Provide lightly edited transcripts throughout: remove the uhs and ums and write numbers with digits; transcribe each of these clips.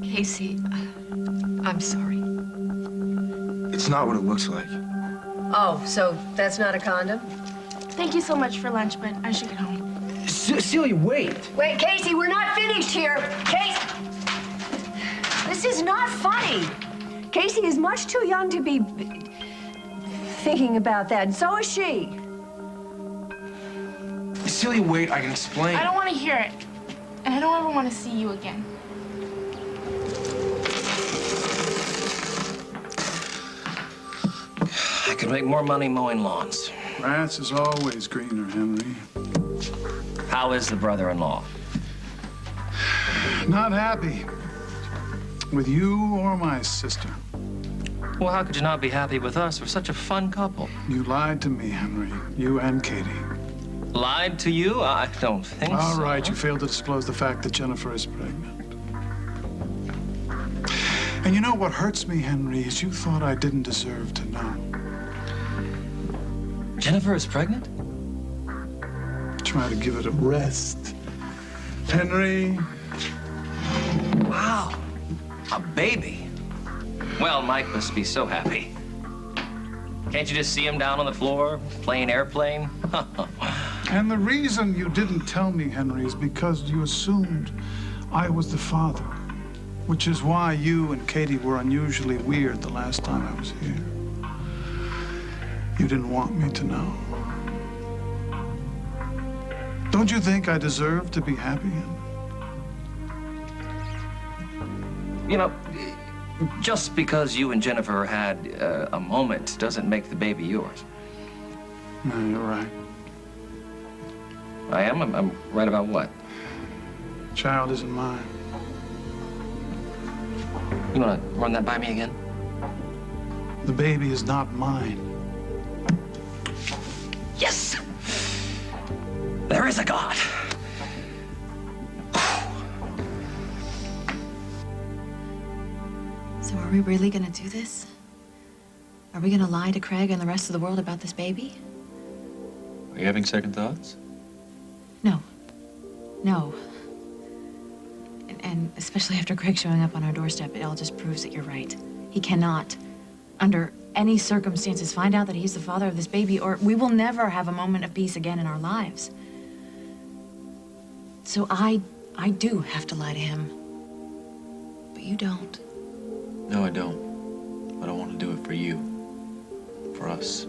Casey, I'm sorry. It's not what it looks like. Oh, so that's not a condom? Thank you so much for lunch, but I should get home. Celia, wait. Wait, Casey, we're not finished here. Casey, this is not funny. Casey is much too young to be thinking about that, and so is she. Celia, wait, I can explain. I don't want to hear it. And I don't ever want to see you again. I could make more money mowing lawns. Grass is always greener, Henry. How is the brother-in-law? Not happy with you or my sister. Well, how could you not be happy with us? We're such a fun couple. You lied to me, Henry. You and Katie. Lied to you? I don't think so. All right, you failed to disclose the fact that Jennifer is pregnant. And you know what hurts me, Henry, is you thought I didn't deserve to know. Jennifer is pregnant? Try to give it a rest. Henry. Wow. A baby. Well, Mike must be so happy. Can't you just see him down on the floor, playing airplane? And the reason you didn't tell me, Henry, is because you assumed I was the father, which is why you and Katie were unusually weird the last time I was here. You didn't want me to know. Don't you think I deserve to be happy? You know, just because you and Jennifer had a moment doesn't make the baby yours. No, you're right. I am? I'm right about what? Child isn't mine. You want to run that by me again? The baby is not mine. Yes! There is a God. So are we really gonna do this? Are we gonna lie to Craig and the rest of the world about this baby? Are you having second thoughts? No. No. And especially after Craig showing up on our doorstep, it all just proves that you're right. He cannot, under any circumstances, find out that he's the father of this baby, or we will never have a moment of peace again in our lives. So I do have to lie to him. But you don't. No, I don't. But I want to do it for you. For us.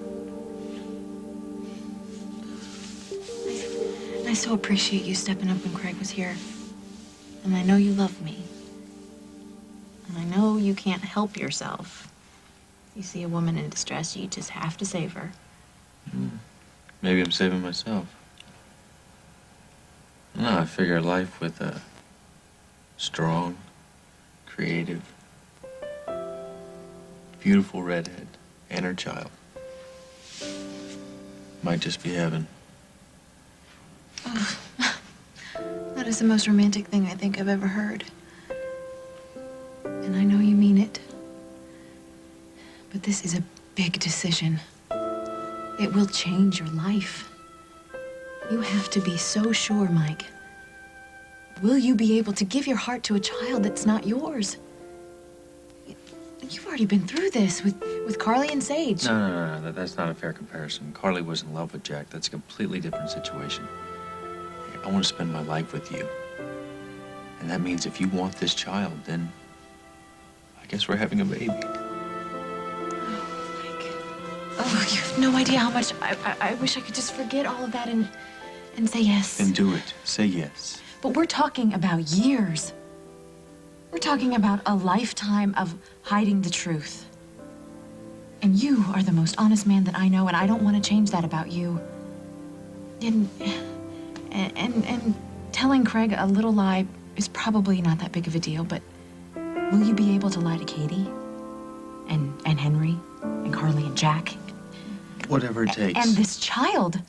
I so appreciate you stepping up when Craig was here. And I know you love me. And I know you can't help yourself. You see a woman in distress, you just have to save her. Maybe I'm saving myself. No, I figure life with a strong, creative, beautiful redhead and her child might just be heaven. Oh, that is the most romantic thing I think I've ever heard. And I know you mean it. But this is a big decision. It will change your life. You have to be so sure, Mike. Will you be able to give your heart to a child that's not yours? You've already been through this with Carly and Sage. No, that's not a fair comparison. Carly was in love with Jack. That's a completely different situation. I want to spend my life with you. And that means if you want this child, then I guess we're having a baby. Oh, you have no idea how much I wish I could just forget all of that and say yes. Then do it. Say yes. But we're talking about years. We're talking about a lifetime of hiding the truth. And you are the most honest man that I know, and I don't want to change that about you. And telling Craig a little lie is probably not that big of a deal, but will you be able to lie to Katie? And Henry? And Carly and Jack? Whatever it takes. And this child?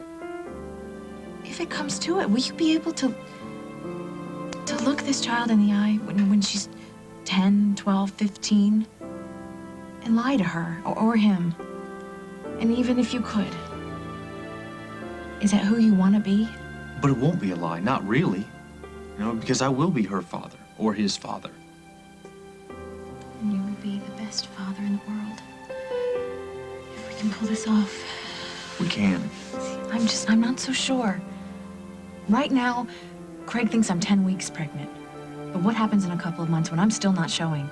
If it comes to it, will you be able to look this child in the eye when she's 10, 12, 15 and lie to her or him? And even if you could, is that who you want to be? But it won't be a lie, not really. You know, because I will be her father or his father. be the best father in the world. If we can pull this off. We can. I'm not so sure. Right now, Craig thinks I'm 10 weeks pregnant. But what happens in a couple of months when I'm still not showing?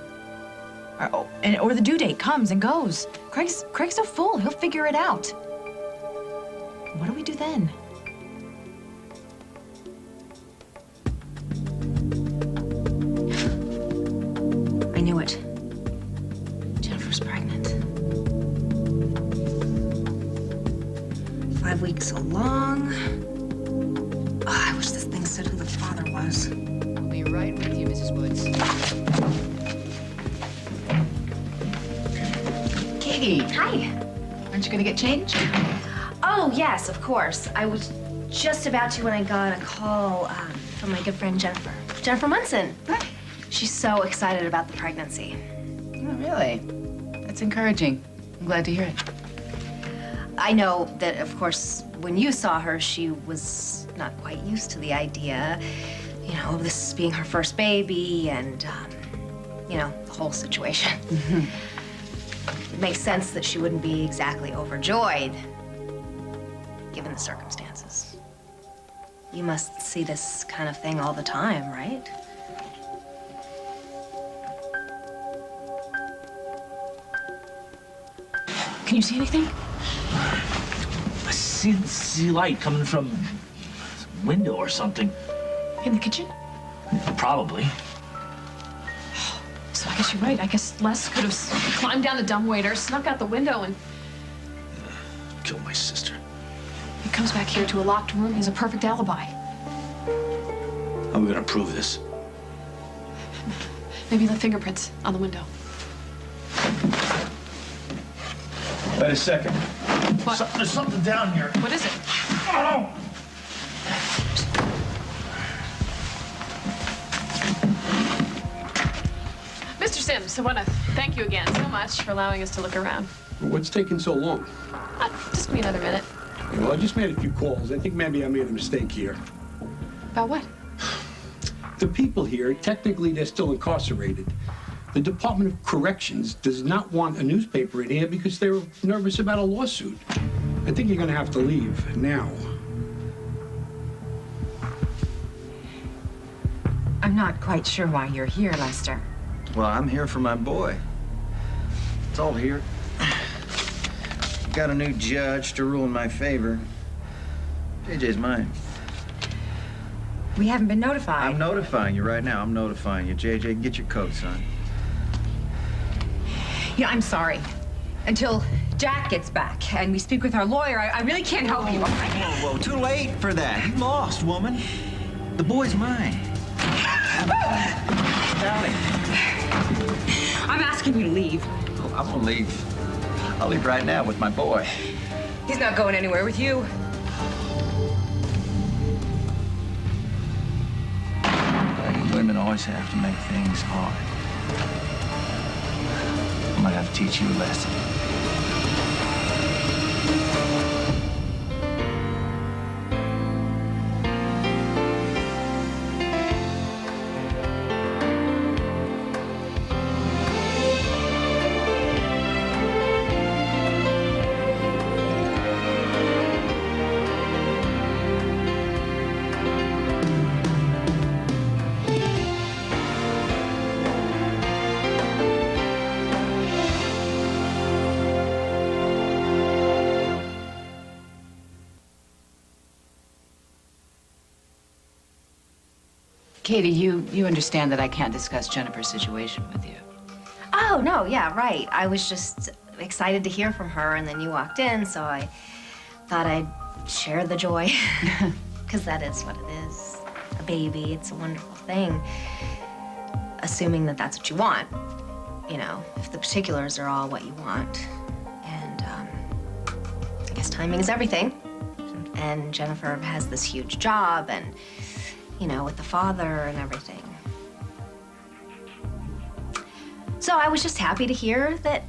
Or the due date comes and goes. Craig's a fool. He'll figure it out. What do we do then? I knew it. Jennifer's pregnant. 5 weeks along. Oh, I wish this thing said who the father was. I'll be right with you, Mrs. Woods. Katie. Hi. Aren't you gonna get changed? Oh, yes, of course. I was just about to when I got a call from my good friend Jennifer. Jennifer Munson. She's so excited about the pregnancy. Oh, really? That's encouraging. I'm glad to hear it. I know that, of course, when you saw her, she was not quite used to the idea, you know, of this being her first baby and, you know, the whole situation. It makes sense that she wouldn't be exactly overjoyed, given the circumstances. You must see this kind of thing all the time, right? Can you see anything? I see light coming from a window or something. In the kitchen? Probably. So I guess you're right. I guess Les could have climbed down the dumbwaiter, snuck out the window, and Killed my sister. he comes back here to a locked room. He has a perfect alibi. How are we gonna prove this? Maybe the fingerprints on the window. Wait a second. What? There's something down here. What is it? Oh! Mr. Sims, I want to thank you again so much for allowing us to look around. What's taking so long? Just give me another minute. Well, I just made a few calls. I think maybe I made a mistake here. About what? The people here, technically, they're still incarcerated. The Department of Corrections does not want a newspaper in here because they're nervous about a lawsuit. I think you're going to have to leave now. I'm not quite sure why you're here, Lester. Well, I'm here for my boy. It's all here. Got a new judge to rule in my favor. JJ's mine. We haven't been notified. I'm notifying you right now. I'm notifying you. JJ, get your coat, son. Yeah, I'm sorry. Until Jack gets back and we speak with our lawyer, I really can't help you. Whoa, too late for that. You lost, woman. The boy's mine. Sally. I'm asking you to leave. Oh, I'm gonna leave. I'll leave right now with my boy. He's not going anywhere with you. Women always have to make things hard. I might have to teach you a lesson. Katie, you understand that I can't discuss Jennifer's situation with you. Oh, no, yeah, right. I was just excited to hear from her, and then you walked in, so I thought I'd share the joy. Because that is what it is. A baby, it's a wonderful thing. Assuming that that's what you want. You know, if the particulars are all what you want. And, I guess timing is everything. And Jennifer has this huge job, and, you know, with the father and everything. So I was just happy to hear that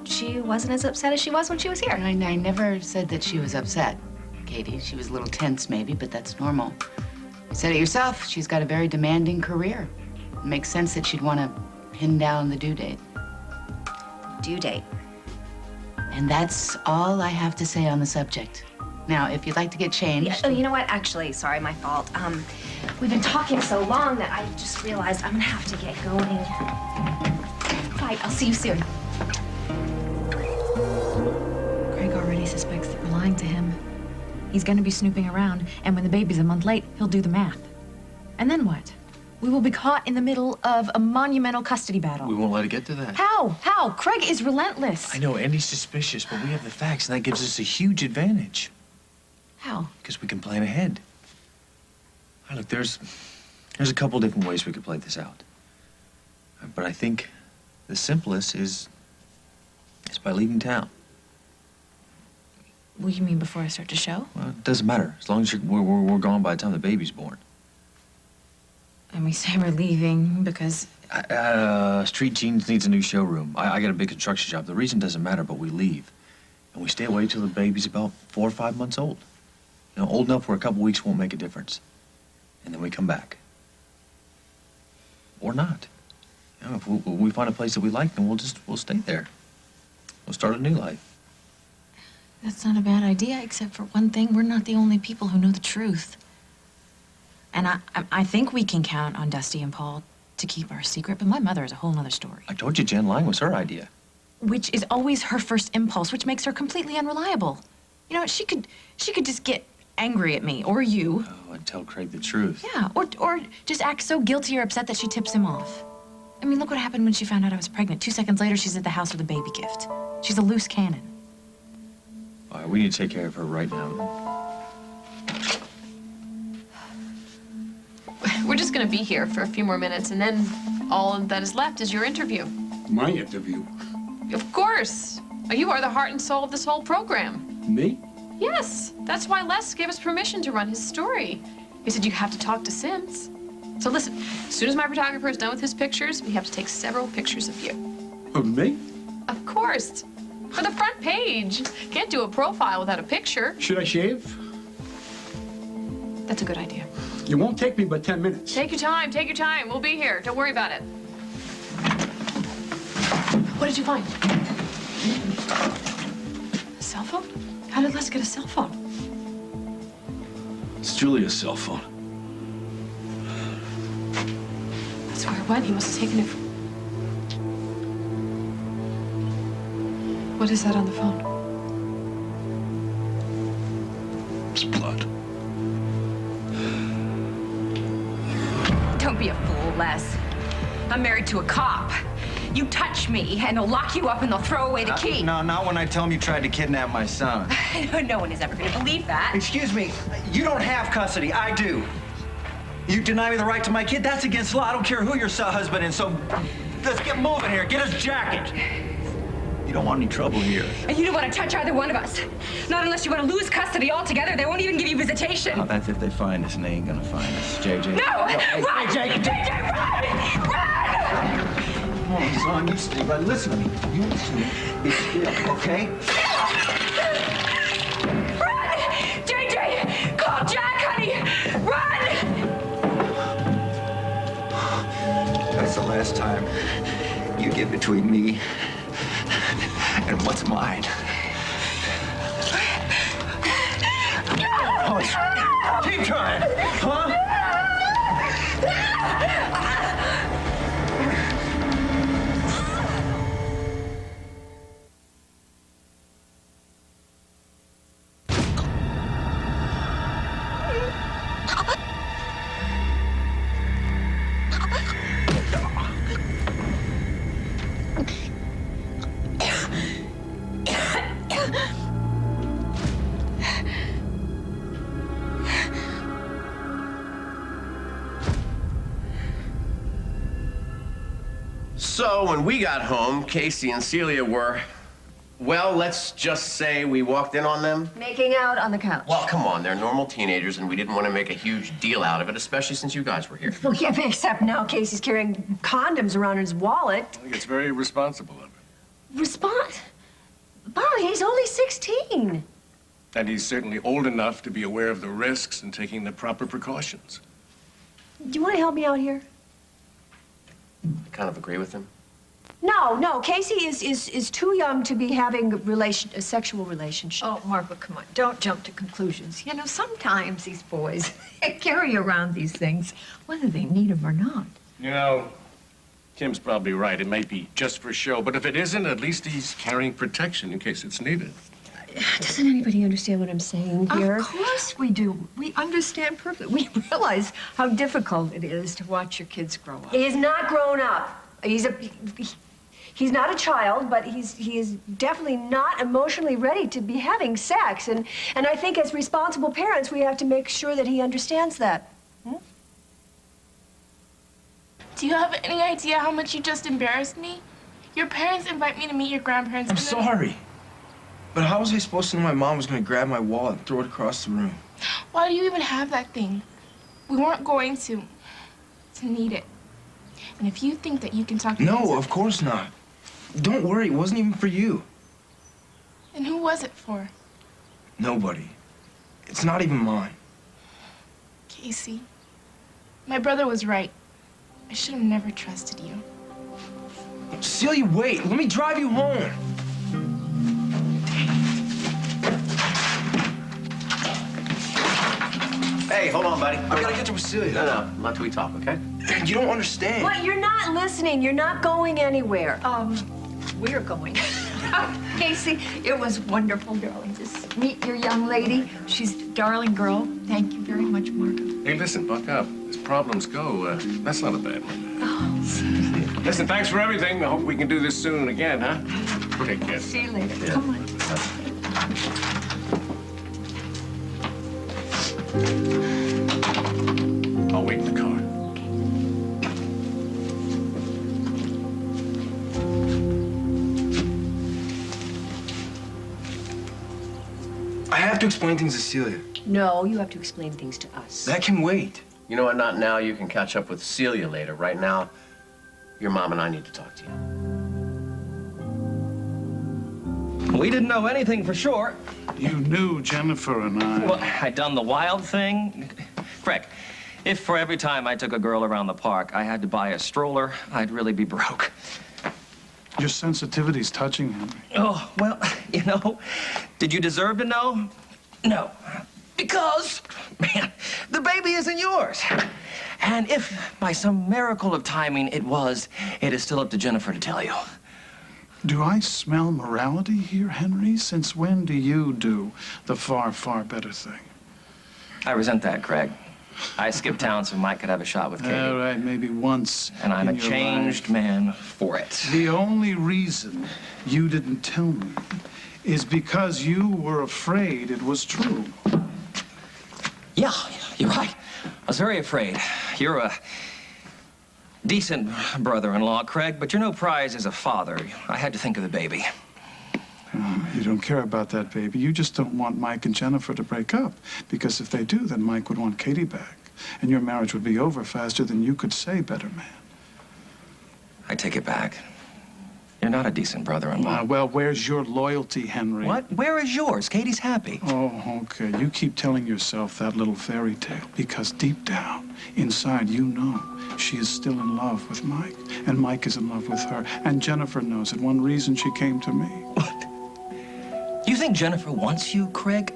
she wasn't as upset as she was when she was here. I never said that she was upset, Katie. She was a little tense, maybe, but that's normal. You said it yourself. She's got a very demanding career. It makes sense that she'd want to pin down the due date. due date. And that's all I have to say on the subject. Now, if you'd like to get changed... Yeah, oh, you know what? Actually, sorry, my fault. We've been talking so long that I just realized I'm gonna have to get going. Bye, I'll see you soon. Craig already suspects that we're lying to him. He's gonna be snooping around, and when the baby's a month late, he'll do the math. And then what? We will be caught in the middle of a monumental custody battle. We won't let it get to that. How? How? Craig is relentless. I know Andy's suspicious, but we have the facts, and that gives us a huge advantage. How? Because we can plan ahead. All right, look, there's a couple different ways we could play this out. But I think the simplest is by leaving town. What do you mean before I start the show? Well, it doesn't matter, as long as we're gone by the time the baby's born. And we say we're leaving because... Street Jeans needs a new showroom. I got a big construction job. The reason doesn't matter, but we leave. And we stay away till the baby's about 4 or 5 months old. You know, old enough where a couple weeks won't make a difference. And then we come back. Or not. You know, if we find a place that we like, then we'll stay there. We'll start a new life. That's not a bad idea, except for one thing. We're not the only people who know the truth. And I think we can count on Dusty and Paul to keep our secret, but my mother is a whole nother story. I told you Jen lying was her idea. Which is always her first impulse, which makes her completely unreliable. You know, she could just get angry at me, or you. Oh, and tell Craig the truth. Yeah, or just act so guilty or upset that she tips him off. I mean, look what happened when she found out I was pregnant. 2 seconds later, she's at the house with a baby gift. She's a loose cannon. All right, we need to take care of her right now. We're just gonna be here for a few more minutes, and then all that is left is your interview. My interview? Of course. You are the heart and soul of this whole program. Me? Yes. That's why Les gave us permission to run his story. He said you have to talk to Sims. So listen, as soon as my photographer is done with his pictures, we have to take several pictures of you. Of me? Of course. For the front page. Can't do a profile without a picture. Should I shave? That's a good idea. It won't take me but 10 minutes. Take your time, take your time. We'll be here. Don't worry about it. What did you find? A cell phone? How did Les get a cell phone? It's Julia's cell phone. That's where it went. He must have taken it from... What is that on the phone? It's blood. Don't be a fool, Les. I'm married to a cop. You touch me, and they'll lock you up and they'll throw away the key. No, not when I tell them you tried to kidnap my son. No one is ever going to believe that. Excuse me, you don't have custody. I do. You deny me the right to my kid? That's against law. I don't care who your husband is, so let's get moving here. Get his jacket. You don't want any trouble here. And you don't want to touch either one of us. Not unless you want to lose custody altogether. They won't even give you visitation. Oh, that's if they find us, and they ain't gonna find us. JJ. No! Hey, Run! JJ! JJ, run! Run! Come on, son. You stay right. Listen to me. You listen to me. Be still, okay? Run! JJ! Call Jack, honey! Run! That's the last time you get between me and what's mine. Oh, keep trying, huh? So when we got home, Casey and Celia were, well, let's just say we walked in on them. Making out on the couch. Well, come on, they're normal teenagers, and we didn't want to make a huge deal out of it, especially since you guys were here. Well, yeah, except now Casey's carrying condoms around in his wallet. I think it's very responsible of him. Respond? Bob, he's only 16. And he's certainly old enough to be aware of the risks and taking the proper precautions. Do you want to help me out here? I kind of agree with him. No, Casey is too young to be having a sexual relationship. Oh, Margaret, come on. Don't jump to conclusions. You know, sometimes these boys carry around these things, whether they need them or not. You know, Kim's probably right. It may be just for show, but if it isn't, at least he's carrying protection in case it's needed. Doesn't anybody understand what I'm saying here? Of course we do. We understand perfectly. We realize how difficult it is to watch your kids grow up. He's not grown up. He's not a child, but he is definitely not emotionally ready to be having sex. And I think as responsible parents, we have to make sure that he understands that. Do you have any idea how much you just embarrassed me? Your parents invite me to meet your grandparents. I'm sorry. But how was I supposed to know my mom was going to grab my wallet and throw it across the room? Why do you even have that thing? We weren't going to need it. And if you think that you can talk to No, of course not. Don't worry, it wasn't even for you. Then who was it for? Nobody. It's not even mine. Casey, my brother was right. I should have never trusted you. Celia, wait. Let me drive you home. Hey, hold on, buddy. I gotta get to Celia. No, not till we talk, okay? You don't understand. What? You're not listening. You're not going anywhere. We're going. Casey, it was wonderful, darling. Just meet your young lady. She's a darling girl. Thank you very much, Margaret. Hey, listen, buck up. As problems go, that's not a bad one. Listen, thanks for everything. I hope we can do this soon again, huh? Take care. See you later. Come on. I'll wait in the car. I have to explain things to Celia. No, you have to explain things to us. That can wait. You know what? Not now. You can catch up with Celia later. Right now, your mom and I need to talk to you. We didn't know anything for sure. You knew Jennifer and I. Well, I done the wild thing. Craig, if for every time I took a girl around the park, I had to buy a stroller, I'd really be broke. Your sensitivity's touching him. Oh, well, you know, did you deserve to know? No. Because, man, the baby isn't yours. And if by some miracle of timing it was, it is still up to Jennifer to tell you. Do I smell morality here, Henry? Since when do you do the far, far better thing? I resent that, Craig. I skipped town so Mike could have a shot with Katie. All right, maybe once. And I'm a in your changed life. man for it. The only reason you didn't tell me is because you were afraid it was true. Yeah, you're right. I was very afraid. You're a decent brother-in-law, Craig, but you're no prize as a father. I had to think of the baby. You don't care about that baby. You just don't want Mike and Jennifer to break up. Because if they do, then Mike would want Katie back. And your marriage would be over faster than you could say better man. I take it back. You're not a decent brother-in-law. Well, where's your loyalty, Henry? What? Where is yours? Katie's happy. Oh, okay. You keep telling yourself that little fairy tale because deep down, inside, you know she is still in love with Mike. And Mike is in love with her. And Jennifer knows it. One reason she came to me. What? You think Jennifer wants you, Craig?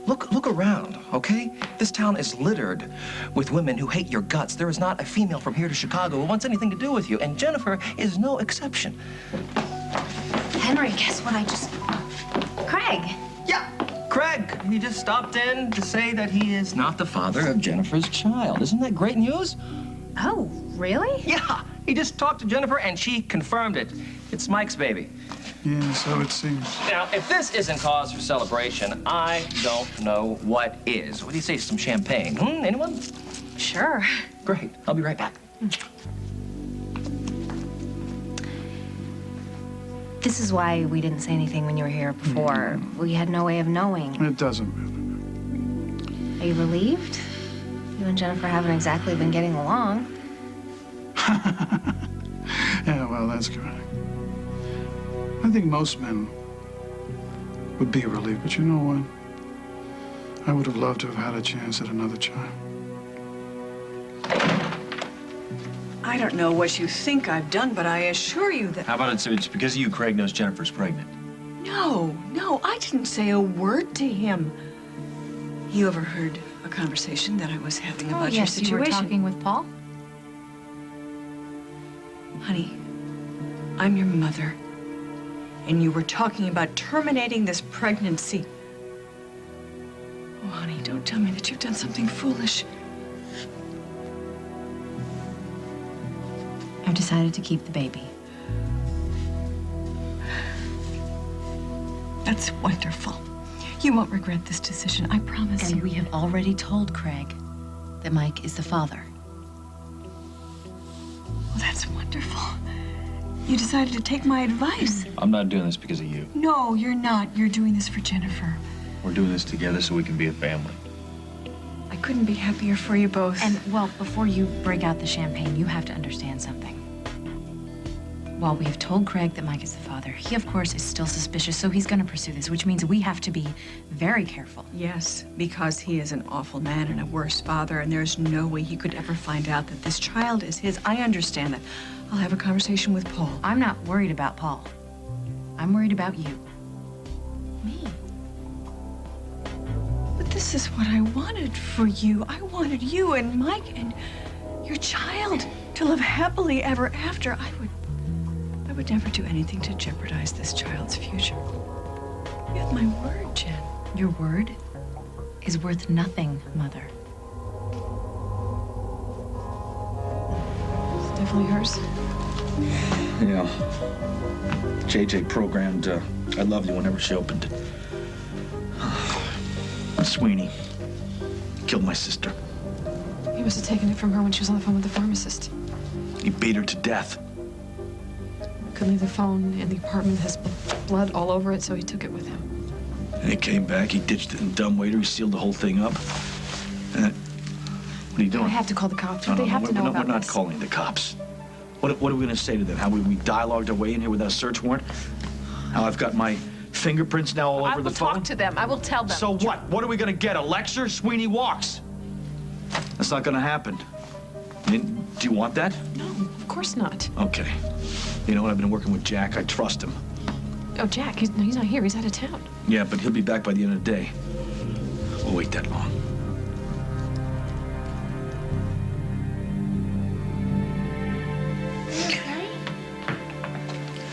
Look around, okay? This town is littered with women who hate your guts. There is not a female from here to Chicago who wants anything to do with you, and Jennifer is no exception. Henry, guess what I just... Craig. Yeah, Craig. He just stopped in to say that he is not the father of Jennifer's child. Isn't that great news? Oh, really? Yeah, he just talked to Jennifer, and she confirmed it. It's Mike's baby. Yeah, so it seems. Now, if this isn't cause for celebration, I don't know what is. What do you say, some champagne? Anyone? Sure. Great. I'll be right back. This is why we didn't say anything when you were here before. We had no way of knowing. It doesn't matter. Are you relieved? You and Jennifer haven't exactly been getting along. Yeah, well, that's correct. I think most men would be relieved, but you know what? I would have loved to have had a chance at another child. I don't know what you think I've done, but I assure you that... How about it's because of you Craig knows Jennifer's pregnant? No, I didn't say a word to him. You overheard a conversation that I was having about your situation. You were talking with Paul? Honey, I'm your mother, and you were talking about terminating this pregnancy. Oh, honey, don't tell me that you've done something foolish. I've decided to keep the baby. That's wonderful. You won't regret this decision, I promise you. And we have already told Craig that Mike is the father. Well, that's wonderful. You decided to take my advice. I'm not doing this because of you. No, you're not. You're doing this for Jennifer. We're doing this together so we can be a family. I couldn't be happier for you both. And, well, before you break out the champagne, you have to understand something. While we have told Craig that Mike is the father, he, of course, is still suspicious, so he's going to pursue this, which means we have to be very careful. Yes, because he is an awful man and a worse father, and there's no way he could ever find out that this child is his. I understand that. I'll have a conversation with Paul. I'm not worried about Paul. I'm worried about you. Me? But this is what I wanted for you. I wanted you and Mike and your child to live happily ever after. I would never do anything to jeopardize this child's future. You have my word, Jen. Your word is worth nothing, Mother. It's definitely hers. Yeah. JJ programmed I Love You whenever she opened it. Sweeney killed my sister. He must have taken it from her when she was on the phone with the pharmacist. He beat her to death. Couldn't leave the phone in the apartment. Has blood all over it, so he took it with him. And he came back, he ditched it in dumbwaiter, he sealed the whole thing up. What are you doing? I have to call the cops. No, They have to know about we're not this. calling the cops. What are we going to say to them? How we dialogued our way in here without a search warrant? How I've got my fingerprints now all over the phone? I will talk to them. I will tell them. So what? What are we going to get? A lecture? Sweeney walks. That's not going to happen. Do you want that? No, of course not. Okay. You know what? I've been working with Jack. I trust him. Oh, Jack, he's not here. He's out of town. Yeah, but he'll be back by the end of the day. We'll wait that long.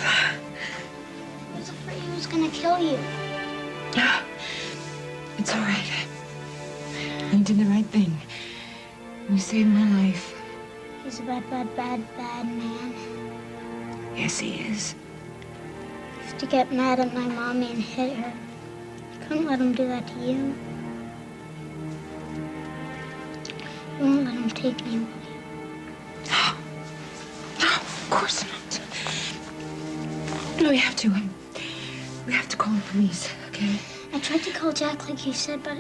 I was afraid he was gonna kill you. It's all right. You did the right thing. You saved my life. He's a bad man. Yes, he is. He used to get mad at my mommy and hit her. Couldn't let him do that to you. You won't let him take me away. No, of course not. No, we have to call the police, okay? I tried to call Jack like you said, but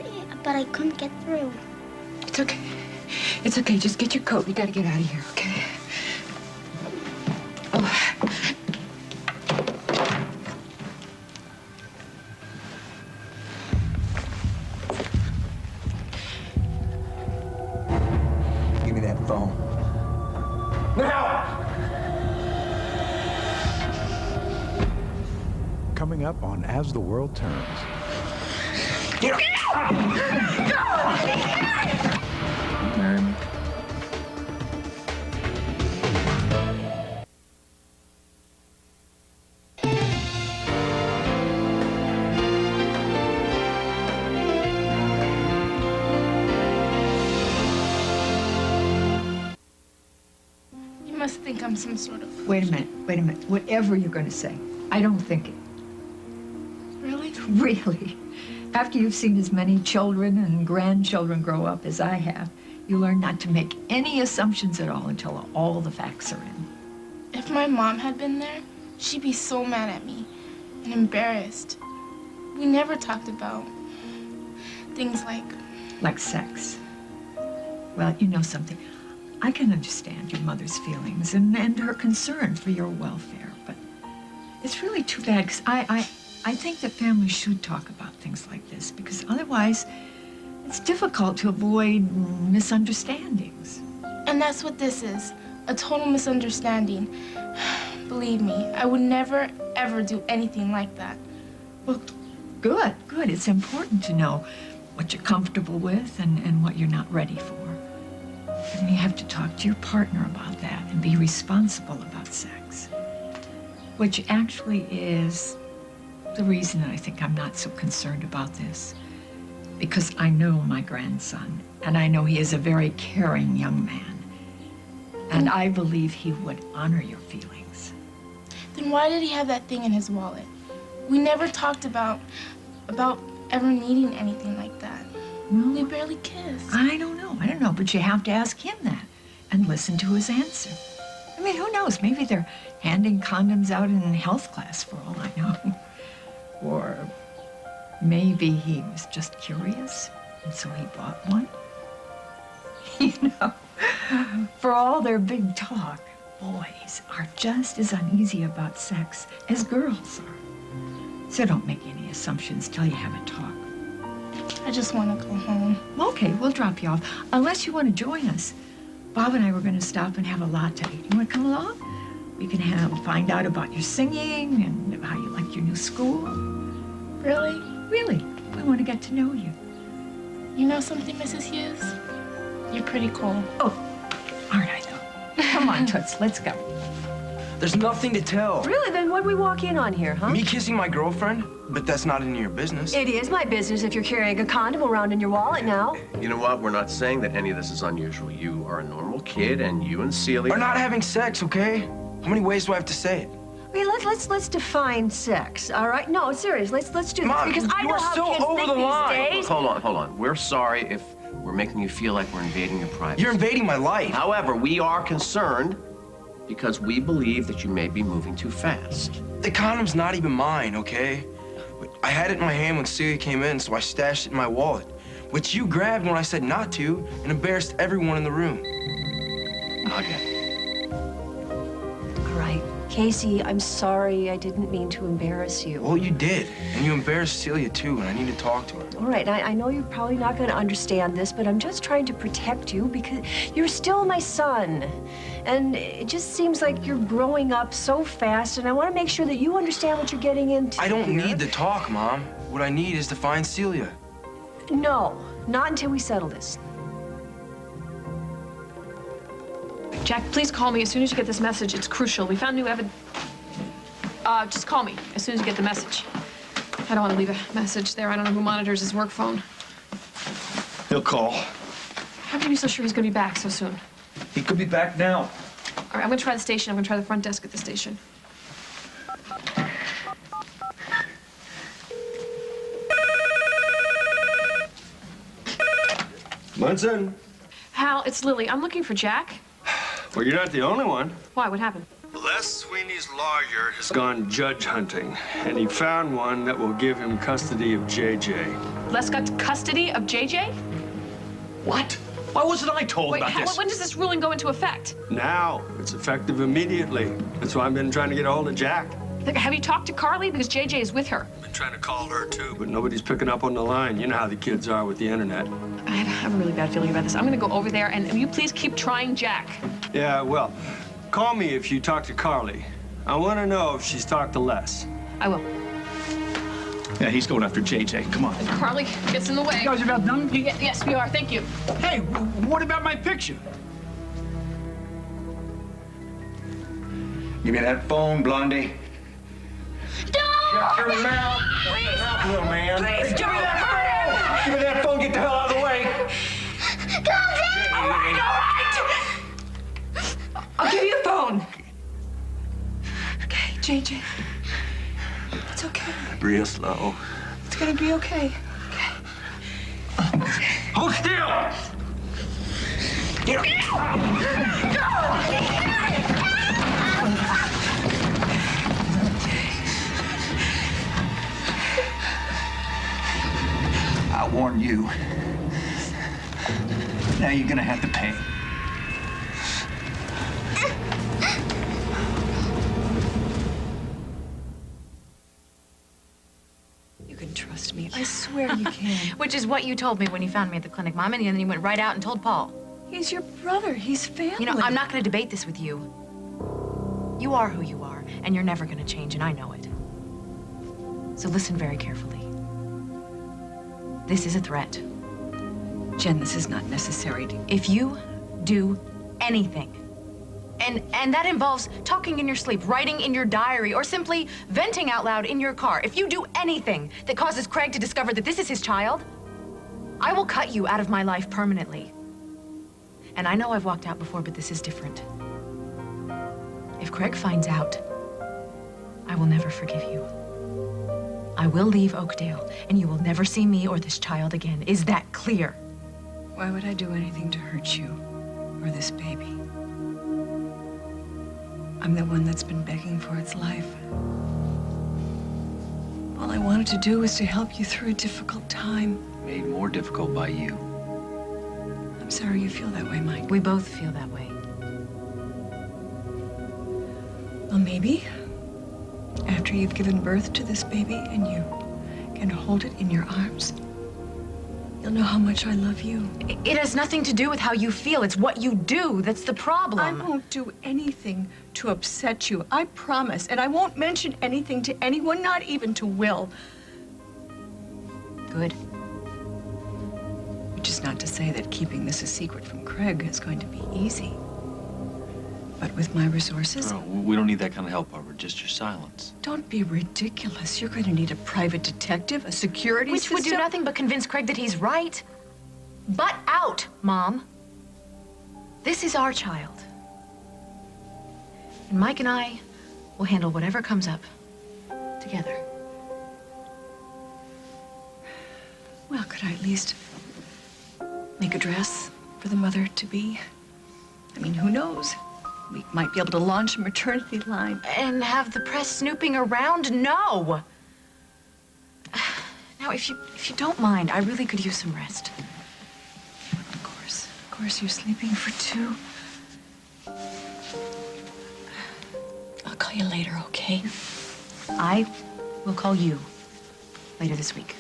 I couldn't get through. It's okay. It's okay. Just get your coat. We gotta get out of here, okay? Oh. Give me that phone. Now! Coming up on As the World Turns. Marry me. You must think I'm some sort of... Wait a minute. Whatever you're going to say, I don't think it. Really? Really. After you've seen as many children and grandchildren grow up as I have, you learn not to make any assumptions at all until all the facts are in. If my mom had been there, she'd be so mad at me and embarrassed. We never talked about things like... Like sex. Well, you know something. I can understand your mother's feelings and her concern for your welfare, but it's really too bad because I think that families should talk about things like this because otherwise it's difficult to avoid misunderstandings. And that's what this is, a total misunderstanding. Believe me, I would never, ever do anything like that. Well, good, good. It's important to know what you're comfortable with and what you're not ready for. And you have to talk to your partner about that and be responsible about sex. Which actually is the reason that I think I'm not so concerned about this. Because I know my grandson, and I know he is a very caring young man. And I believe he would honor your feelings. Then why did he have that thing in his wallet? We never talked about ever needing anything like that. Well, we barely kissed. I don't know, but you have to ask him that and listen to his answer. I mean, who knows? Maybe they're handing condoms out in health class for all I know. Or maybe he was just curious, and so he bought one. You know, for all their big talk, boys are just as uneasy about sex as girls are. So don't make any assumptions till you have a talk. I just want to go home. Okay, we'll drop you off. Unless you want to join us. Bob and I were going to stop and have a latte. You want to come along? We can find out about your singing and how you like your new school. Really? Really. We want to get to know you. You know something, Mrs. Hughes? You're pretty cool. Oh, aren't I though? Come on, Toots, let's go. There's nothing to tell. Really? Then what'd we walk in on here, huh? Me kissing my girlfriend? But that's not any of your business. It is my business if you're carrying a condom around in your wallet now. You know what? We're not saying that any of this is unusual. You are a normal kid, and you and Celia are not having sex, okay? How many ways do I have to say it? Okay, let's define sex, all right? No, serious. Let's do this Mom, because I know how so kids over think the these line. days. Hold on. We're sorry if we're making you feel like we're invading your privacy. You're invading my life. However, we are concerned because we believe that you may be moving too fast. The condom's not even mine, okay? I had it in my hand when Celia came in, so I stashed it in my wallet, which you grabbed when I said not to and embarrassed everyone in the room. Okay. All right, Casey, I'm sorry. I didn't mean to embarrass you. Well, you did, and you embarrassed Celia too, and I need to talk to her. All right, I know you're probably not going to understand this, but I'm just trying to protect you because you're still my son. And it just seems like you're growing up so fast, and I want to make sure that you understand what you're getting into. I don't here. need to talk, Mom. What I need is to find Celia. No, not until we settle this. Jack, please call me as soon as you get this message. It's crucial. We found new evidence. Just call me as soon as you get the message. I don't want to leave a message there. I don't know who monitors his work phone. He'll call. How can you be so sure he's going to be back so soon? He could be back now. All right, I'm going to try the station. I'm going to try the front desk at the station. Munson. Hal, it's Lily. I'm looking for Jack. Well, you're not the only one. Why? What happened? Les Sweeney's lawyer has gone judge hunting, and he found one that will give him custody of JJ. Les got custody of JJ? What? Why wasn't I told about this? When does this ruling go into effect? Now, it's effective immediately. That's why I've been trying to get a hold of Jack. Have you talked to Carly? Because JJ is with her. I've been trying to call her, too, but nobody's picking up on the line. You know how the kids are with the internet. I have a really bad feeling about this. I'm going to go over there, and you please keep trying Jack. Yeah, well, call me if you talk to Carly. I want to know if she's talked to Les. I will. Yeah, he's going after JJ. Come on. Carly gets in the way. You guys about done? Yes, we are. Thank you. Hey, what about my picture? Give me that phone, Blondie. Don't! Shut your mouth. Please! Shut your mouth, little man. Please, give me that phone! Give me that phone. Get the hell out of the way. Don't! All right! I'll give you the phone. Okay, JJ. It's okay. Real slow. It's gonna be okay. Hold still! Get I warned you. Now you're gonna have to pay. You can trust me. I swear you can. Which is what you told me when you found me at the clinic, Mom, and then you went right out and told Paul. He's your brother. He's family. You know, I'm not going to debate this with you. You are who you are, and you're never going to change, and I know it. So listen very carefully. This is a threat. Jen, this is not necessary. If you do anything, and that involves talking in your sleep, writing in your diary, or simply venting out loud in your car, if you do anything that causes Craig to discover that this is his child, I will cut you out of my life permanently. And I know I've walked out before, but this is different. If Craig finds out, I will never forgive you. I will leave Oakdale, and you will never see me or this child again. Is that clear? Why would I do anything to hurt you or this baby? I'm the one that's been begging for its life. All I wanted to do was to help you through a difficult time. Made more difficult by you. I'm sorry you feel that way, Mike. We both feel that way. Well, maybe after you've given birth to this baby and you can hold it in your arms, you'll know how much I love you. It has nothing to do with how you feel. It's what you do that's the problem. I won't do anything to upset you. I promise. And I won't mention anything to anyone, not even to Will. Good. Which is not to say that keeping this a secret from Craig is going to be easy. But with my resources... No, we don't need that kind of help, Barbara. Just your silence. Don't be ridiculous. You're going to need a private detective, a security Which system. would do nothing but convince Craig that he's right. Butt out, Mom. This is our child. And Mike and I will handle whatever comes up together. Well, could I at least make a dress for the mother-to-be? I mean, who knows? We might be able to launch a maternity line. And have the press snooping around? No! Now, if you don't mind, I really could use some rest. Of course, you're sleeping for two. I'll call you later, okay? I will call you later this week.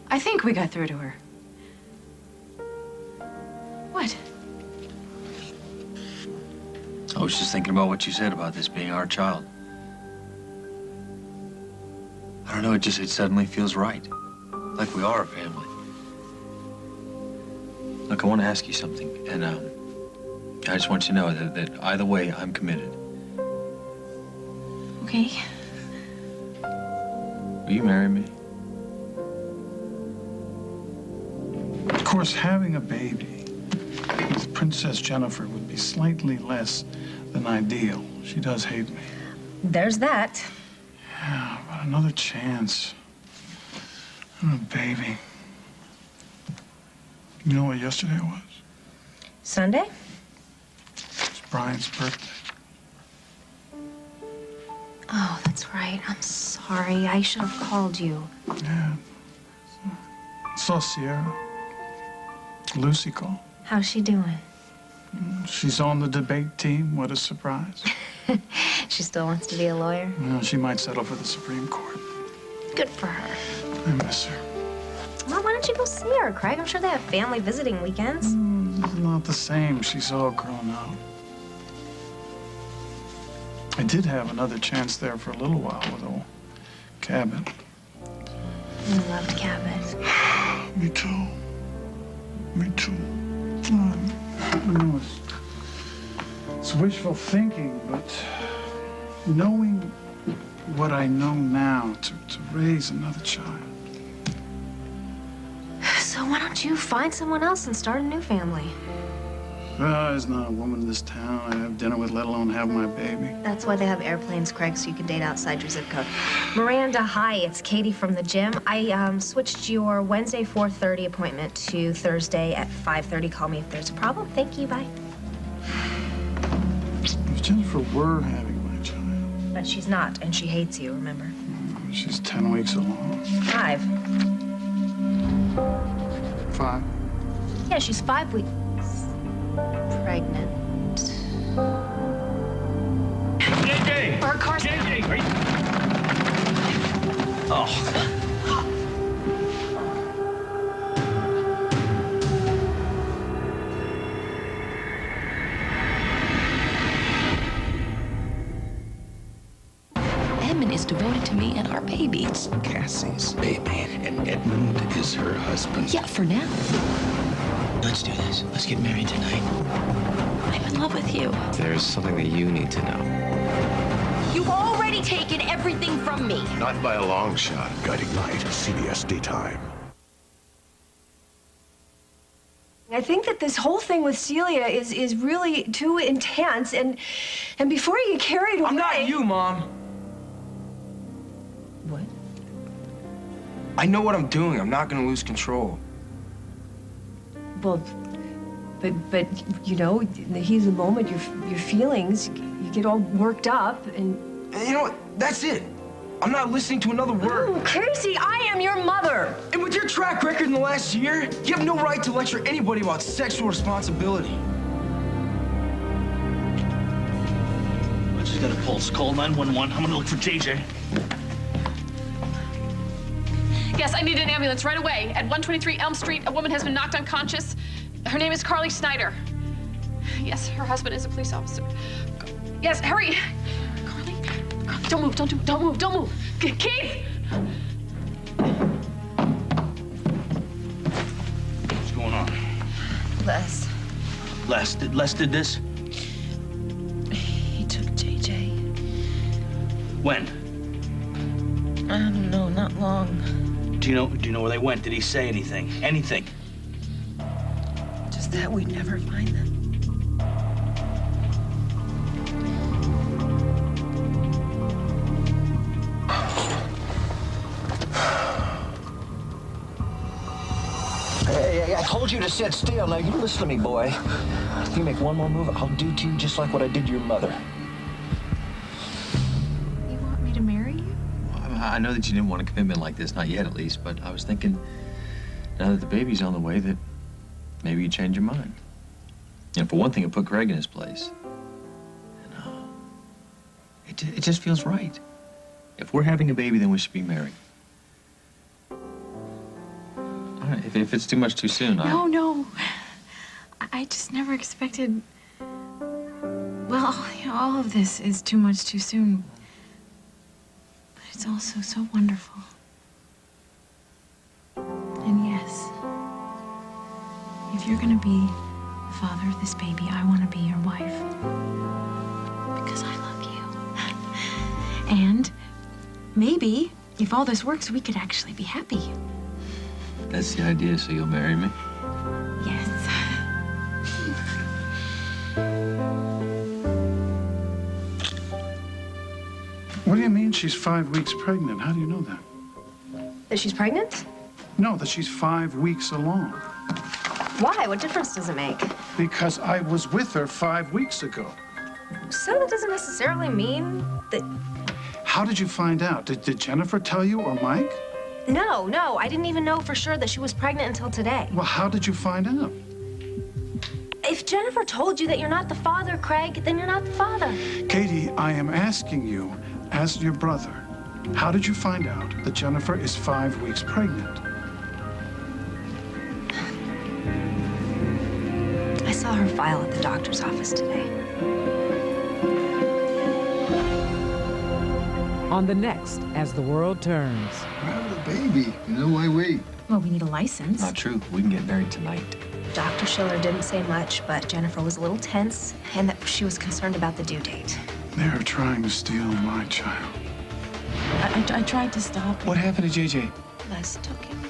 I think we got through to her. What? I was just thinking about what you said about this being our child. I don't know, it suddenly feels right. Like we are a family. Look, I want to ask you something, and I just want you to know that either way, I'm committed. Okay. Will you marry me? Of course, having a baby with Princess Jennifer would be slightly less than ideal. She does hate me. There's that. Yeah, but another chance. And a baby. You know what yesterday was? Sunday? It's Brian's birthday. Oh, that's right. I'm sorry. I should have called you. Yeah. Saw Sierra. Lucy called. How's she doing? She's on the debate team. What a surprise. She still wants to be a lawyer? Well, she might settle for the Supreme Court. Good for her. I miss her. Well, why don't you go see her, Craig? I'm sure they have family visiting weekends. It's not the same. She's all grown up. I did have another chance there for a little while with old Cabot. I loved Cabot. Me too. Me too. I know it's wishful thinking, but knowing what I know now to raise another child. So why don't you find someone else and start a new family? There's not a woman in this town I have dinner with, let alone have my baby. That's why they have airplanes, Craig, so you can date outside your zip code. Miranda, hi, it's Katie from the gym. I switched your Wednesday 4:30 appointment to Thursday at 5:30. Call me if there's a problem. Thank you, bye. If Jennifer were having my child. But she's not, and she hates you, remember? She's 10 weeks along. 5. 5? Yeah, she's 5 weeks pregnant. Our car's... JJ, are you... Oh. Edmund is devoted to me and our baby. It's Cassie's baby, and Edmund is her husband. Yeah, for now. Let's do this. Let's get married tonight. I'm in love with you. There's something that you need to know. You've already taken everything from me. Not by a long shot. Guiding Light, CBS Daytime. I think that this whole thing with Celia is really too intense, and before you get carried away... I'm not you, Mom. What? I know what I'm doing. I'm not gonna lose control. Well, but you know, in the heat of the moment, your feelings, you get all worked up, and... You know what? That's it. I'm not listening to another word. Oh, Casey, I am your mother. And with your track record in the last year, you have no right to lecture anybody about sexual responsibility. I just got a pulse. Call 911. I'm gonna look for JJ. Yes, I need an ambulance right away. At 123 Elm Street, a woman has been knocked unconscious. Her name is Carly Snyder. Yes, her husband is a police officer. Yes, hurry. Carly, don't move, don't move. Keith! What's going on? Les did this? He took JJ. When? I don't know, not long. Do you know where they went? Did he say anything? Anything? Just that we'd never find them. Hey, I told you to sit still. Now, you listen to me, boy. If you make one more move, I'll do to you just like what I did to your mother. You want me to marry you? I know that you didn't want a commitment like this, not yet at least, but I was thinking, now that the baby's on the way, that maybe you change your mind. You know, for one thing, it put Greg in his place. And, it just feels right. If we're having a baby, then we should be married. All right, if it's too much too soon, No. I just never expected... Well, you know, all of this is too much too soon. But it's also so wonderful. And yes, if you're gonna be the father of this baby, I want to be your wife. Because I love you. And maybe, if all this works, we could actually be happy. That's the idea, so you'll marry me? Yes. What do you mean she's 5 weeks pregnant? How do you know that? That she's pregnant? No, that she's 5 weeks along. Why? What difference does it make? Because I was with her 5 weeks ago. So that doesn't necessarily mean that... How did you find out? Did Jennifer tell you or Mike? No, I didn't even know for sure that she was pregnant until today. Well, how did you find out? If Jennifer told you that you're not the father, Craig, then you're not the father. Katie, I am asking you, as your brother, how did you find out that Jennifer is 5 weeks pregnant? I saw her file at the doctor's office today. On the next, As the World Turns. Baby, you know why wait? Well, we need a license. Not true. We can get married tonight. Dr. Schiller didn't say much, but Jennifer was a little tense and that she was concerned about the due date. They're trying to steal my child. I tried to stop him. What happened to JJ? Les took him.